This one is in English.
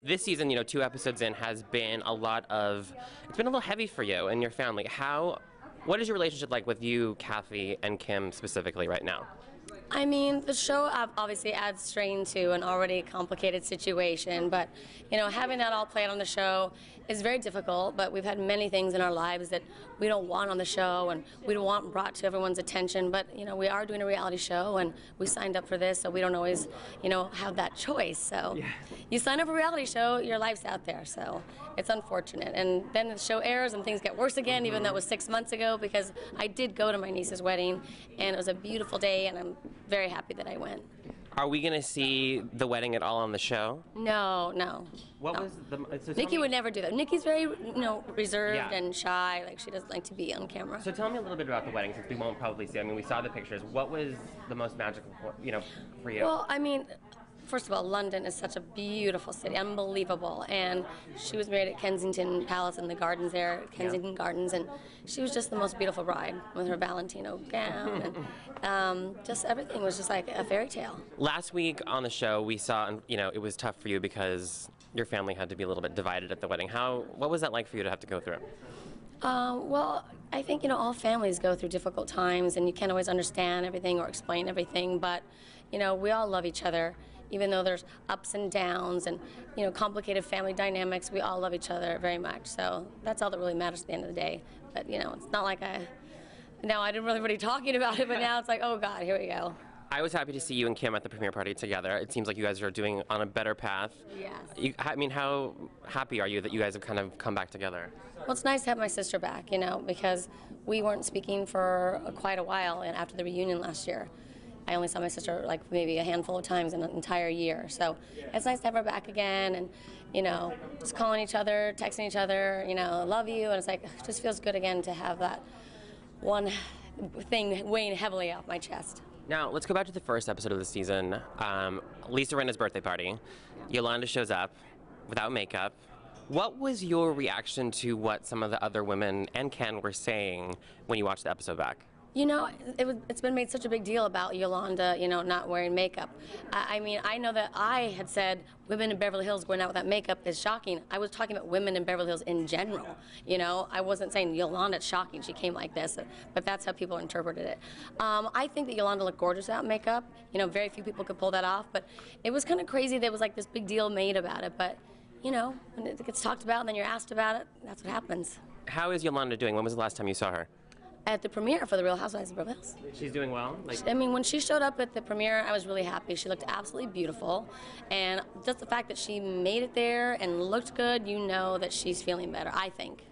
This season, 2 episodes in has been it's been a little heavy for you and your family. What is your relationship like with you, Kathy, and Kim specifically right now? I mean, the show obviously adds strain to an already complicated situation, but, having that all played on the show is very difficult, but we've had many things in our lives that we don't want on the show and we don't want brought to everyone's attention, but, we are doing a reality show and we signed up for this, so we don't always, have that choice. So you sign up for a reality show, your life's out there, so it's unfortunate. And then the show airs and things get worse again, even though it was 6 months ago, because I did go to my niece's wedding and it was a beautiful day and I'm very happy that I went. Are we going to see the wedding at all on the show? No. What no. was the... Nikki would never do that. Nikki's very, reserved and shy. Like, she doesn't like to be on camera. So tell me a little bit about the wedding, since we won't probably see. I mean, we saw the pictures. What was the most magical, for you? Well, I mean, first of all, London is such a beautiful city, unbelievable. And she was married at Kensington Palace in the gardens there, Kensington Gardens, and she was just the most beautiful bride with her Valentino gown. And just everything was just like a fairy tale. Last week on the show, we saw, it was tough for you because your family had to be a little bit divided at the wedding. What was that like for you to have to go through? Well, I think, all families go through difficult times, and you can't always understand everything or explain everything, but, we all love each other. Even though there's ups and downs and, complicated family dynamics, we all love each other very much. So that's all that really matters at the end of the day. But, it's not like now I didn't really talking about it, but now it's like, oh God, here we go. I was happy to see you and Kim at the premiere party together. It seems like you guys are doing on a better path. Yes. How happy are you that you guys have kind of come back together? Well, it's nice to have my sister back, because we weren't speaking for quite a while and after the reunion last year. I only saw my sister like maybe a handful of times in an entire year. So it's nice to have her back again and, just calling each other, texting each other, love you. And it's like, it just feels good again to have that one thing weighing heavily off my chest. Now, let's go back to the first episode of the season. Lisa Rinna's birthday party. Yolanda shows up without makeup. What was your reaction to what some of the other women and Ken were saying when you watched the episode back? It's been made such a big deal about Yolanda, not wearing makeup. I mean, I know that I had said women in Beverly Hills going out without makeup is shocking. I was talking about women in Beverly Hills in general, I wasn't saying Yolanda's shocking, she came like this, but that's how people interpreted it. I think that Yolanda looked gorgeous without makeup. Very few people could pull that off, but it was kind of crazy there was like this big deal made about it, but, when it gets talked about and then you're asked about it, that's what happens. How is Yolanda doing? When was the last time you saw her? At the premiere for The Real Housewives of Beverly Hills. She's doing well? I mean, when she showed up at the premiere, I was really happy. She looked absolutely beautiful. And just the fact that she made it there and looked good, that she's feeling better, I think.